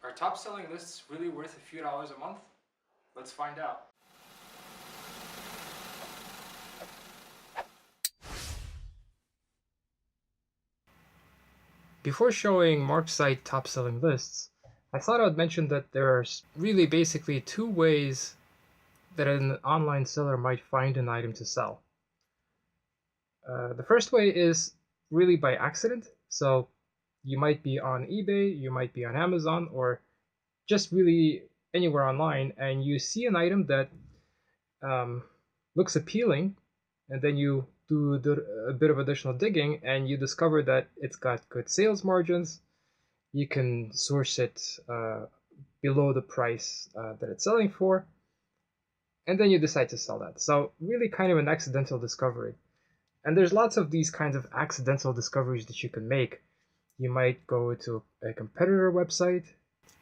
Are top selling lists really worth a few dollars a month? Let's find out. Before showing MarkSight top selling lists, I thought I'd mention that there are really basically two ways that an online seller might find an item to sell. The first way is really by accident. So you might be on eBay, you might be on Amazon, or just really anywhere online, and you see an item that looks appealing, and then you do a bit of additional digging, and you discover that it's got good sales margins. You can source it below the price that it's selling for, and then you decide to sell that. So really kind of an accidental discovery. And there's lots of these kinds of accidental discoveries that you can make. You might go to a competitor website.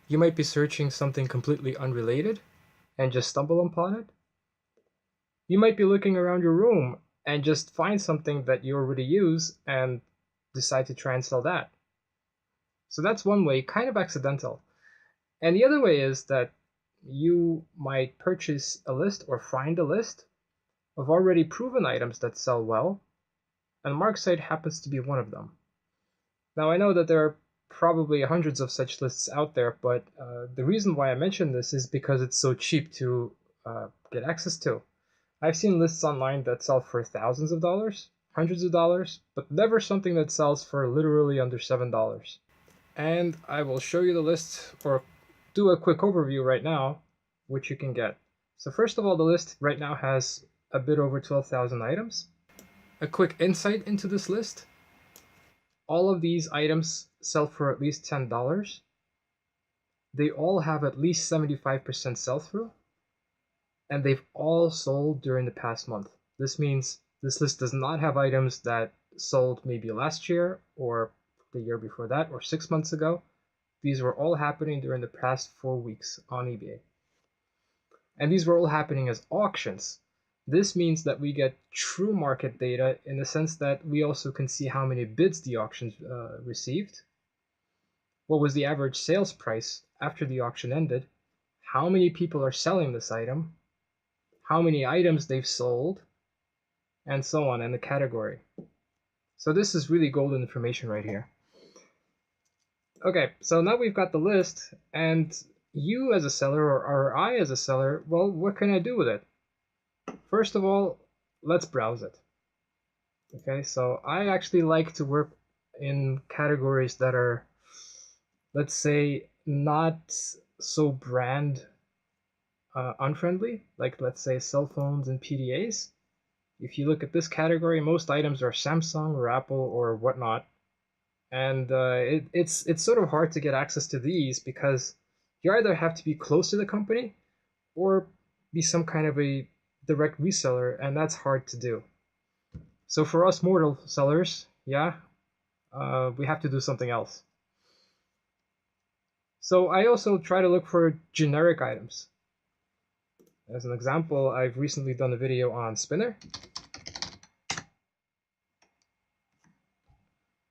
You might be searching something completely unrelated and just stumble upon it. You might be looking around your room and just find something that you already use and decide to try and sell that. So that's one way, kind of accidental. And the other way is that you might purchase a list or find a list of already proven items that sell well, and MarkSight happens to be one of them. Now I know that there are probably hundreds of such lists out there, but the reason why I mention this is because it's so cheap to get access to. I've seen lists online that sell for thousands of dollars, hundreds of dollars, but never something that sells for literally under $7. And I will show you the list, or do a quick overview right now, which you can get. So first of all, the list right now has a bit over 12,000 items. A quick insight into this list. All of these items sell for at least $10. They all have at least 75% sell-through, and they've all sold during the past month. This means this list does not have items that sold maybe last year or the year before that or 6 months ago. These were all happening during the past 4 weeks on eBay. And these were all happening as auctions. This means that we get true market data in the sense that we also can see how many bids the auctions received, what was the average sales price after the auction ended, how many people are selling this item, how many items they've sold, and so on, and the category. So this is really golden information right here. Okay, so now we've got the list, and you as a seller, or I as a seller, well, what can I do with it? First of all, let's browse it. Okay, so I actually like to work in categories that are, let's say, not so brand unfriendly, like let's say cell phones and PDAs. If you look at this category, most items are Samsung or Apple or whatnot, and it's sort of hard to get access to these because you either have to be close to the company or be some kind of a direct reseller, and that's hard to do. So for us mortal sellers, yeah, we have to do something else. So I also try to look for generic items. As an example, I've recently done a video on spinner.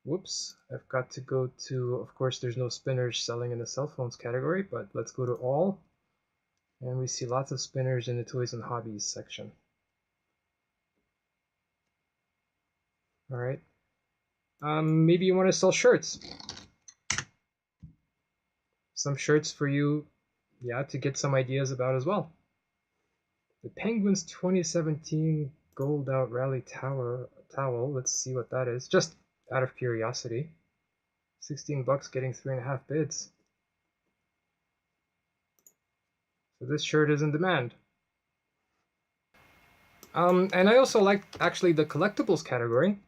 Whoops, I've got to go to, of course, there's no spinners selling in the cell phones category, but let's go to all. And we see lots of spinners in the toys and hobbies section. All right. Maybe you want to sell shirts. Some shirts for you, yeah, to get some ideas about as well. The Penguins 2017 Gold Out Rally towel. Let's see what that is. Just out of curiosity. $16 getting 3.5 bids. So this shirt is in demand. And I also like actually the collectibles category,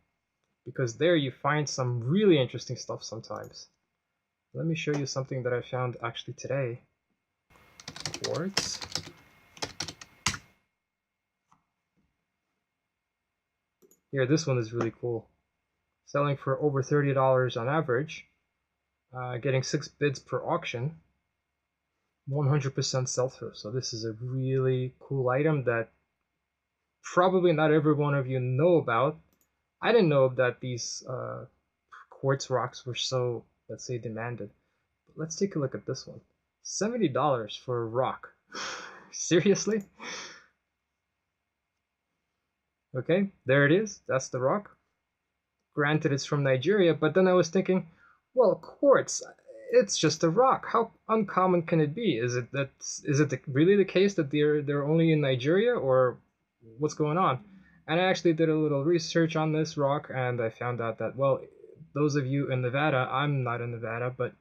because there you find some really interesting stuff sometimes. Let me show you something that I found actually today. Quartz. Here, this one is really cool. Selling for over $30 on average, getting 6 bids per auction, 100% sell-through. So this is a really cool item that probably not every one of you know about. I didn't know that these quartz rocks were so, let's say, demanded. But let's take a look at this one. $70 for a rock. Seriously? Okay, there it is. That's the rock. Granted, it's from Nigeria, but then I was thinking, well, quartz, it's just a rock. How uncommon can it be? Is it really the case that they're only in Nigeria, or what's going on? And I actually did a little research on this rock, and I found out that, well, those of you in Nevada, I'm not in Nevada, but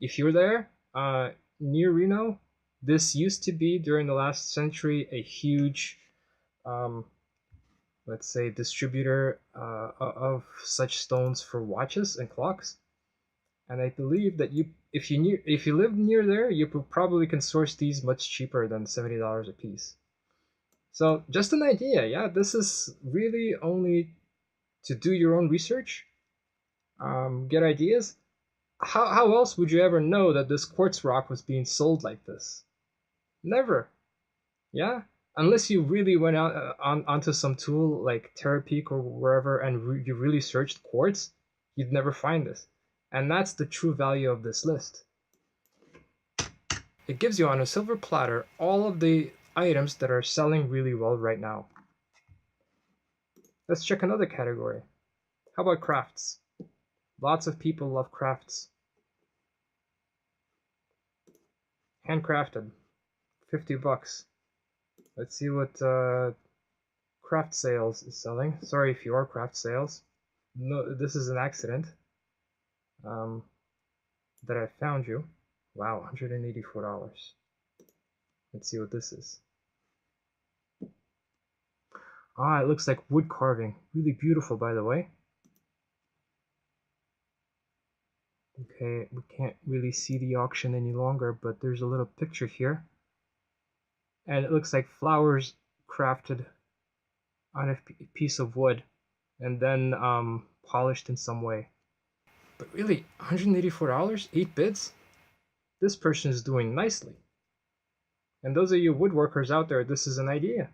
if you're there, near Reno, this used to be during the last century a huge um, let's say distributor of such stones for watches and clocks. And I believe that if you live near there, you probably can source these much cheaper than $70 a piece. So just an idea, yeah. This is really only to do your own research, get ideas. How else would you ever know that this quartz rock was being sold like this? Never. Yeah, unless you really went out onto some tool like Terapeak or wherever and you really searched quartz, you'd never find this. And that's the true value of this list. It gives you on a silver platter all of the items that are selling really well right now. Let's check another category. How about crafts? Lots of people love crafts. Handcrafted, 50 bucks. Let's see what craft sales is selling. Sorry if you are craft sales. No, this is an accident um, that I found you. Wow, $184. Let's see what this is. Ah, it looks like wood carving. Really beautiful, by the way. Okay, we can't really see the auction any longer, but there's a little picture here. And it looks like flowers crafted on a piece of wood and then polished in some way. But really, $184? 8 bids? This person is doing nicely. And those of you woodworkers out there, this is an idea.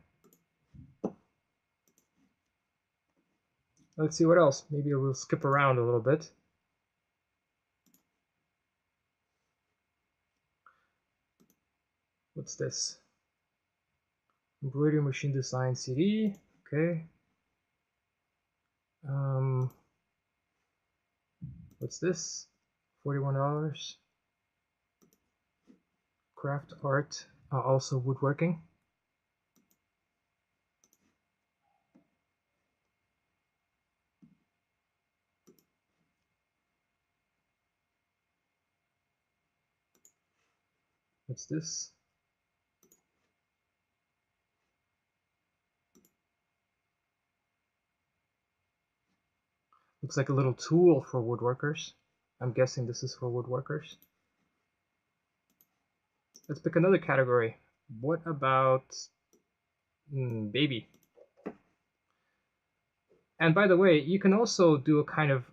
Let's see what else. Maybe we'll skip around a little bit. What's this? Embroidery machine design CD. Okay. What's this? $41. Craft art. Also woodworking. What's this? Looks like a little tool for woodworkers. I'm guessing this is for woodworkers. Let's pick another category. What about baby? And by the way, you can also do a kind of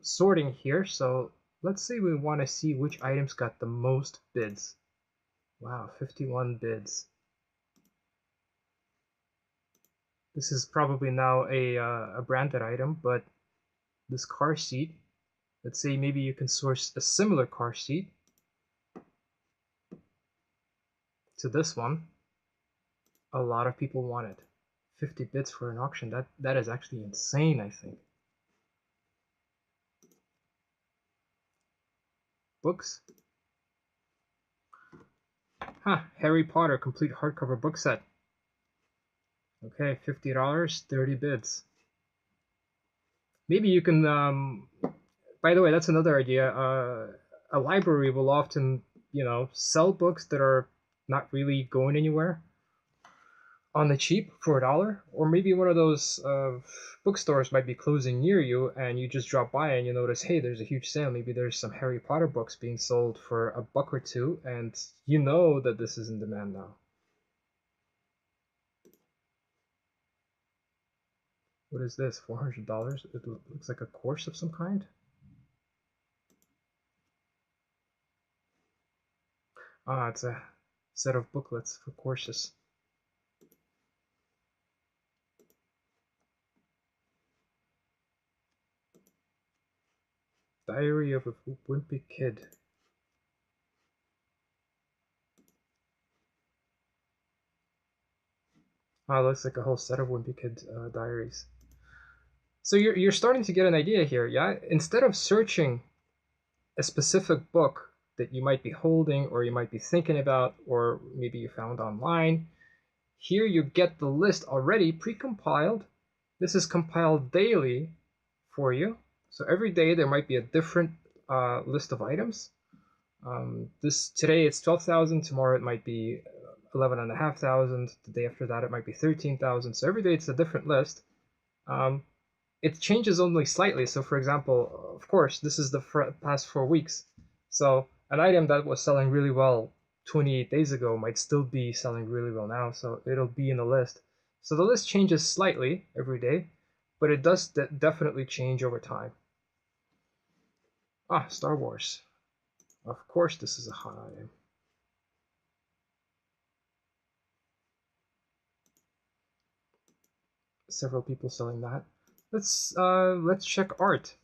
sorting here. So let's say we want to see which items got the most bids. Wow, 51 bids. This is probably now a branded item, but this car seat, let's say maybe you can source a similar car seat to this one. A lot of people want it. 50 bids for an auction. That is actually insane, I think. Books. Huh, Harry Potter complete hardcover book set. Okay, $50, 30 bids. Maybe you can by the way, that's another idea. A library will often, sell books that are not really going anywhere on the cheap for $1, or maybe one of those bookstores might be closing near you, and you just drop by and you notice, hey, there's a huge sale. Maybe there's some Harry Potter books being sold for $1 or $2, and you know that this is in demand now. What is this? $400? It looks like a course of some kind. Ah, it's a set of booklets for courses. Diary of a Wimpy Kid. Oh, it looks like a whole set of Wimpy Kid diaries. So you're starting to get an idea here, yeah? Instead of searching a specific book that you might be holding or you might be thinking about or maybe you found online, here you get the list already pre-compiled. This is compiled daily for you. So every day there might be a different list of items. This today it's 12,000. Tomorrow it might be 11,500. The day after that it might be 13,000. So every day it's a different list. It changes only slightly. So for example, of course, this is the past 4 weeks. So an item that was selling really well 28 days ago might still be selling really well now. So it'll be in the list. So the list changes slightly every day, but it does definitely change over time. Ah, Star Wars. Of course this is a hot item. Several people selling that. Let's check art.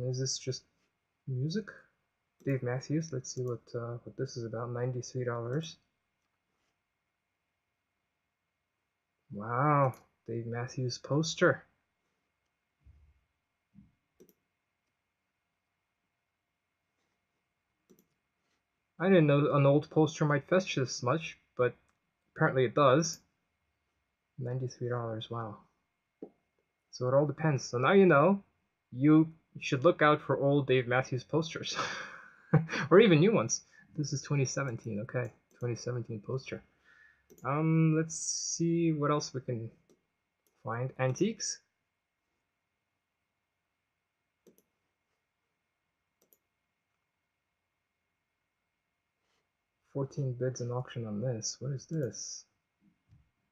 Is this just music? Dave Matthews. Let's see what this is about. $93. Wow, Dave Matthews poster. I didn't know an old poster might fetch this much, but apparently it does. $93. Wow. So it all depends. So now you know. You should look out for old Dave Matthews posters, or even new ones. This is 2017. Okay, 2017 poster. Let's see what else we can find. Antiques. 14 bids an auction on this. What is this?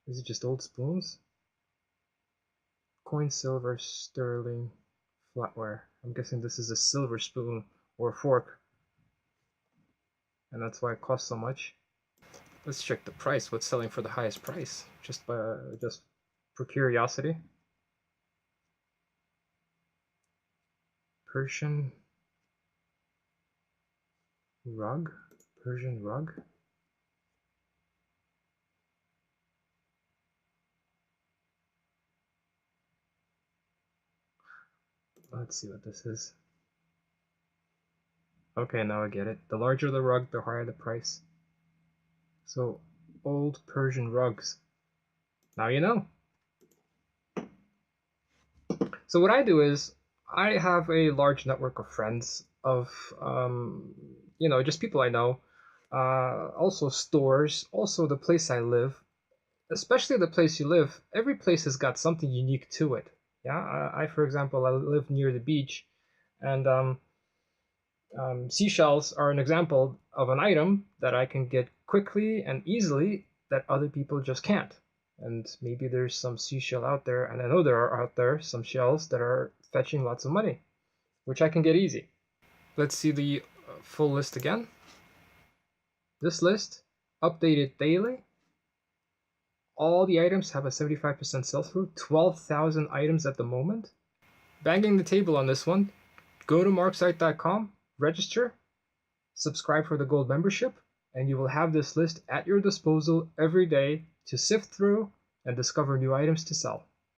Is it just old spoons? Coin, silver, sterling, flatware. I'm guessing this is a silver spoon or fork, and that's why it costs so much. Let's check the price. What's selling for the highest price? Just for curiosity. Persian rug. Persian rug. Let's see what this is. Okay, now I get it. The larger the rug, the higher the price. So, old Persian rugs. Now you know. So what I do is I have a large network of friends of just people I know, also stores, also the place I live, especially the place you live. Every place has got something unique to it. Yeah, I for example, I live near the beach, and seashells are an example of an item that I can get quickly and easily that other people just can't. And maybe there's some seashell out there, and I know there are out there some shells that are fetching lots of money, which I can get easy. Let's see the full list again. This list, updated daily. All the items have a 75% sell-through, 12,000 items at the moment. Banging the table on this one. Go to MarkSight.com, register, subscribe for the gold membership, and you will have this list at your disposal every day to sift through and discover new items to sell.